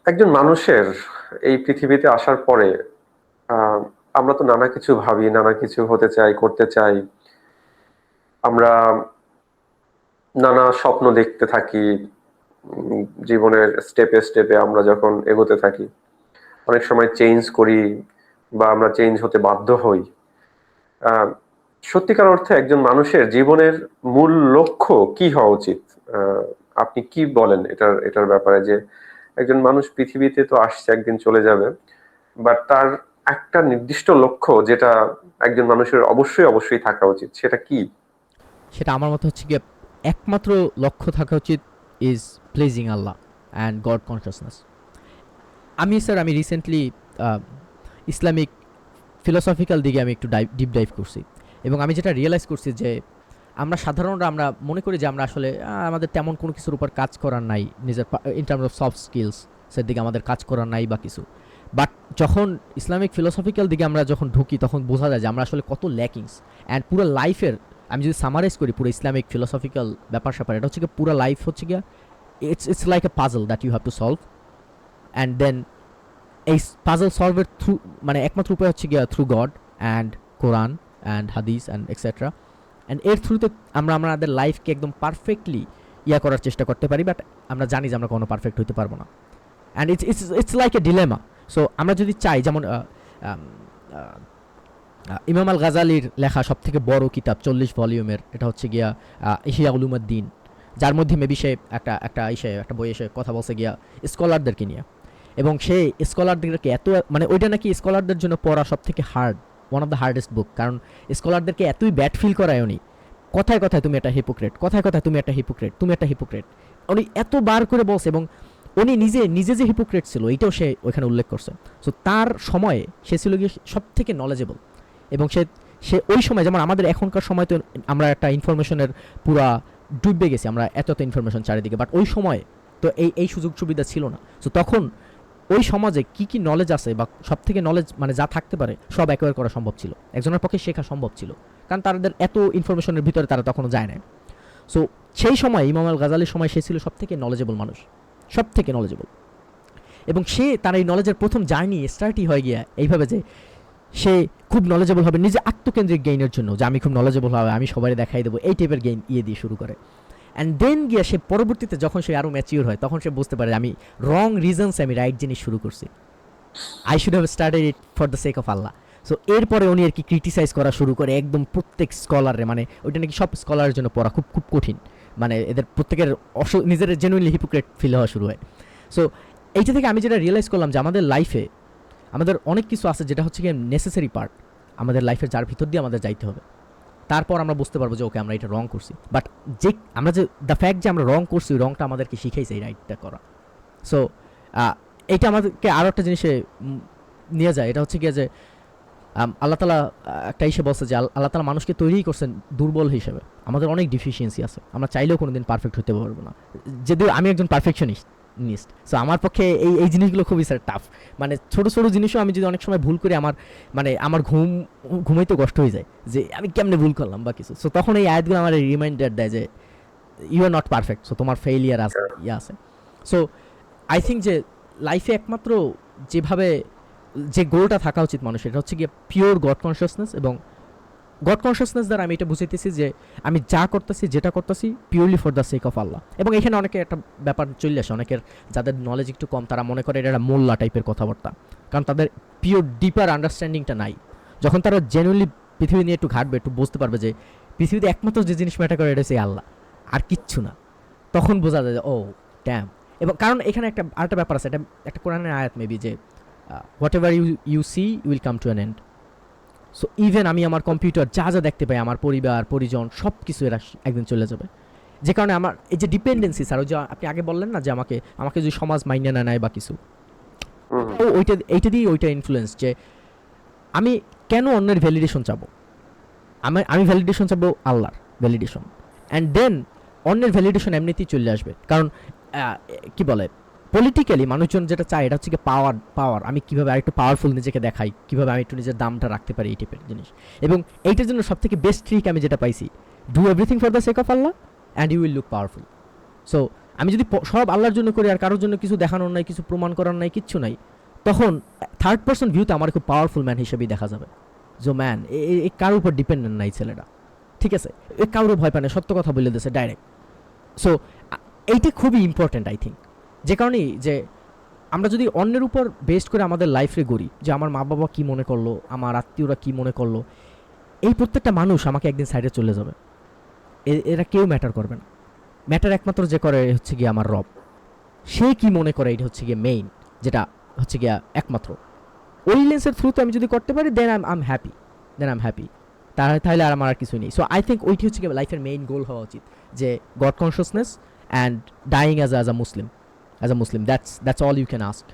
একজন মানুষের এই পৃথিবীতে আসার পরে আহ, আমরা তো নানা কিছু ভাবি, নানা কিছু হতে চাই, করতে চাই। আমরা নানা স্বপ্ন দেখতে থাকি। জীবনের স্টেপে স্টেপে আমরা যখন এগোতে থাকি, অনেক সময় চেঞ্জ করি বা আমরা চেঞ্জ হতে বাধ্য হই। আহ সত্যিকার অর্থে একজন মানুষের জীবনের মূল লক্ষ্য কি হওয়া উচিত? আহ আপনি কি বলেন এটার ব্যাপারে, যে একজন মানুষ পৃথিবীতে তো আসছে, একদিন চলে যাবে, বাট তার একটা নির্দিষ্ট লক্ষ্য যেটা একজন মানুষের অবশ্যই অবশ্যই থাকা উচিত, সেটা কি? সেটা আমার মতে হচ্ছে গিয়ে একমাত্র লক্ষ্য থাকা উচিত is pleasing Allah and god consciousness. আমি রিসেন্টলি ইসলামিক ফিলোসফিক্যাল দিকে আমি একটু ডিপ ডাইভ করছি, এবং আমি যেটা রিয়েলাইজ করছি যে আমরা মনে করি যে আমরা আসলে আমাদের তেমন কোনো কিছুর উপর কাজ করার নাই, নিজের in terms of soft skills সের দিকে আমাদের কাজ করার নাই বা কিছু। বাট যখন ইসলামিক ফিলোসফিক্যাল দিকে আমরা যখন ঢুকি তখন বোঝা যায় যে আমরা আসলে কত ল্যাকিংস। অ্যান্ড পুরো লাইফের, আমি যদি সামারাইজ করি পুরো ইসলামিক ফিলোসফিক্যাল ব্যাপার স্যাপার, এটা হচ্ছে কি পুরো লাইফ হচ্ছে গিয়া it's like a puzzle that you have to solve. And then এই পাজল সলভের থ্রু, মানে একমাত্র উপায় হচ্ছে গিয়া through God and Quran and Hadith and etcetera. And এর থ্রুতে আমরা আমাদের লাইফকে একদম পারফেক্টলি করার চেষ্টা করতে পারি, বাট আমরা জানি যে আমরা কোনো পারফেক্ট হইতে পারবো না। And it's like A dilemma. So আমরা যদি চাই, যেমন ইমাম আল গাজালির লেখা সব থেকে বড় কিতাব 40 ভলিউমের, এটা হচ্ছে গিয়া ইহিয়া উলুমুদ্দিন, যার মধ্যে মেবি সে একটা বই এসে কথা বলছে গিয়া স্কলারদেরকে নিয়ে। এবং সে স্কলারদেরকে এত, মানে ওইটা নাকি স্কলারদের জন্য পড়া সব থেকে hard, one of the hardest book, কারণ স্কলারদেরকে এতই ব্যাড ফিল করায় উনি, কথায় কথায় তুমি একটা হিপোক্রেট, কথায় কথায় তুমি একটা হিপোক্রেট, তুমি একটা হিপোক্রেট, উনি এতবার করে বলছে। এবং উনি নিজে নিজে যে হিপোক্রেট ছিল এটাও সে ওইখানে উল্লেখ করছে। সো তার সময়ে সে ছিল গিয়ে সব থেকে নলেজেবল। এবং সে সে ওই সময়, যেমন আমাদের এখনকার সময় তো আমরা একটা ইনফরমেশনের পুরা ডুবে গেছি, আমরা এত এত ইনফরমেশন চারিদিকে, বাট ওই সময় তো এই এই সুযোগ সুবিধা ছিল না। সো তখন ওই সমাজে কি কি নলেজ আছে বা সব থেকে নলেজ মানে যা থাকতে পারে সব অ্যাকোয়ার করা সম্ভব ছিল, একজনের পক্ষে শেখা সম্ভব ছিল, কারণ তাদের এত ইনফরমেশনের ভিতরে তারা তখনও যায় না। সো সেই সময় ইমাম আল গাজালির সময় সে ছিল সব থেকে নলেজেবল মানুষ, সব থেকে নলেজেবল। এবং সে তার এই নলেজের প্রথম জার্নি স্টার্টই হয়ে গিয়া এইভাবে যে সে খুব নলেজেবল হবে নিজে আত্মকেন্দ্রিক গেইনের জন্য, যে আমি খুব নলেজেবল হবে, আমি সবাই দেখাই দেবো, এই টাইপের গেইন দিয়ে শুরু করে। অ্যান্ড দেন গিয়ে সে পরবর্তীতে যখন সে আরও ম্যাচিওর হয় তখন সে বুঝতে পারে আমি রং রিজনসে আমি রাইট জিনিস শুরু করছি, I should have started it for the sake of Allah. So এরপরে উনি আর কি ক্রিটিসাইজ করা শুরু করে একদম প্রত্যেক স্কলারে, মানে ওইটা নাকি সব স্কলারের জন্য পড়া খুব খুব কঠিন, মানে এদের প্রত্যেকের নিজের জেনুইনলি হিপোক্রেট ফিল হওয়া শুরু হয়। সো এইটা থেকে আমি যেটা রিয়েলাইজ করলাম যে আমাদের লাইফে আমাদের অনেক কিছু আছে যেটা হচ্ছে কি নেসেসারি পার্ট আমাদের লাইফের, যার ভিতর দিয়ে আমাদের যাইতে হবে, তারপর আমরা বুঝতে পারবো যে ওকে আমরা এটা রং করছি। বাট যে আমরা যে দ্য ফ্যাক্ট যে আমরা রং করছি, রংটা আমাদেরকে শিখাইছে এই রাইটটা করা। সো এইটা আমাদেরকে আরও একটা জিনিসে নিয়ে যায়, এটা হচ্ছে গিয়ে যে আল্লাহ তালা একটা হিসেবে বলছে যে আল্লাহ তালা মানুষকে তৈরিই করছেন দুর্বল হিসেবে, আমাদের অনেক ডিফিসিয়েন্সি আছে, আমরা চাইলেও কোনোদিন পারফেক্ট হতে পারবো না। যদিও আমি একজন পারফেকশনিস্ট নিস্ট, সো আমার পক্ষে এই জিনিসগুলো খুবই স্যার টাফ। মানে ছোটো ছোটো জিনিসও আমি যদি অনেক সময় ভুল করি, আমার ঘুমাইতে কষ্ট হয়ে যায় যে আমি কেমনে ভুল করলাম বা কিছু। সো তখন এই আয়াতগুলো আমার রিমাইন্ডার দেয় যে you are not perfect, so তোমার ফেইলিয়ার আছে, আছে। সো আই থিঙ্ক যে লাইফে একমাত্র যেভাবে যে গোলটা থাকা উচিত মানুষের, এটা হচ্ছে গিয়ে পিওর গড কনসিয়াসনেস। এবং গড কনসিয়াসনেস দ্বারা আমি এটা বুঝাইতেছি যে আমি যা করতেছি, যেটা করতেছি purely for the sake of আল্লাহ। এবং এখানে অনেকে একটা ব্যাপার চলে আসে, অনেকের যাদের নলেজ একটু কম তারা মনে করে এটা একটা মোল্লা টাইপের কথাবার্তা, কারণ তাদের পিওর ডিপার আন্ডারস্ট্যান্ডিংটা নাই। যখন তারা জেনুইনলি পৃথিবী নিয়ে একটু ঘাটবে, একটু বুঝতে পারবে যে পৃথিবীতে একমাত্র যে জিনিস ম্যাটার করে এটা হচ্ছে আল্লাহ, আর কিচ্ছু না, তখন বোঝা যায় যে ও ড্যাম। এবং কারণ এখানে একটা আরেকটা ব্যাপার আছে, এটা একটা কোরআনের আয়াত মেবি যে whatever you see will come to an end. So even আমি আমার কম্পিউটার যা যা দেখতে পাই, আমার পরিবার পরিজন সব কিছু এরা একদিন চলে যাবে। যে কারণে আমার এই যে ডিপেন্ডেন্সি, স্যার ওই যে আপনি আগে বললেন না যে আমাকে আমাকে যদি সমাজ মাইনে না নেয় বা কিছু, হম। ও ওইটা এইটা দিয়ে ওইটা ইনফ্লুয়েন্স যে আমি কেন অন্যের ভ্যালিডেশন চাবো, আমি ভ্যালিডেশন চাবো আল্লাহর ভ্যালিডেশন। অ্যান্ড দেন অন্যের ভ্যালিডেশন এমনিতেই চলে আসবে, কারণ কি বলে পলিটিক্যালি মানুষজন যেটা চায় এটা হচ্ছে কি পাওয়ার, আমি কীভাবে আরেকটু পাওয়ারফুল নিজেকে দেখাই, কীভাবে আমি একটু নিজের দামটা রাখতে পারি, এই টাইপের জিনিস। এবং এইটার জন্য সব থেকে বেস্ট ট্রিক আমি যেটা পাইছি, do everything for the sake of Allah and you will look powerful. So আমি যদি সব আল্লাহর জন্য করি আর কারোর জন্য কিছু দেখানোর নাই, কিছু প্রমাণ করার নাই, কিচ্ছু নাই, তখন থার্ড পার্সন ভিউতে আমার খুব পাওয়ারফুল ম্যান হিসেবেই দেখা যাবে। যে ম্যান এ কারোর উপর ডিপেন্ডেন্ট নাই ছেলেটা, ঠিক আছে, এ কারোর ভয় পায় না, সত্য কথা বলে দিয়েছে ডাইরেক্ট। সো এইটা খুবই ইম্পর্ট্যান্ট আই থিঙ্ক। যে কারণেই যে আমরা যদি অন্যের উপর বেস্ট করে আমাদের লাইফে গড়ি, যে আমার মা বাবা কী মনে করলো, আমার আত্মীয়রা কী মনে করলো, এই প্রত্যেকটা মানুষ আমাকে একদিন সাইডে চলে যাবে, এরা কেউ ম্যাটার করবে না। ম্যাটার একমাত্র যে করে হচ্ছে গিয়ে আমার রব, সে কি মনে করে এটা হচ্ছে গিয়ে মেইন, যেটা হচ্ছে গিয়া একমাত্র। ওই লেন্সের থ্রুতে আমি যদি করতে পারি দেন আই এম হ্যাপি, তাহলে আর আমার আর কিছু নেই। সো আই থিঙ্ক ওইটি হচ্ছে গিয়ে লাইফের মেইন গোল হওয়া উচিত, যে God consciousness and dying as a Muslim, that's all you can ask.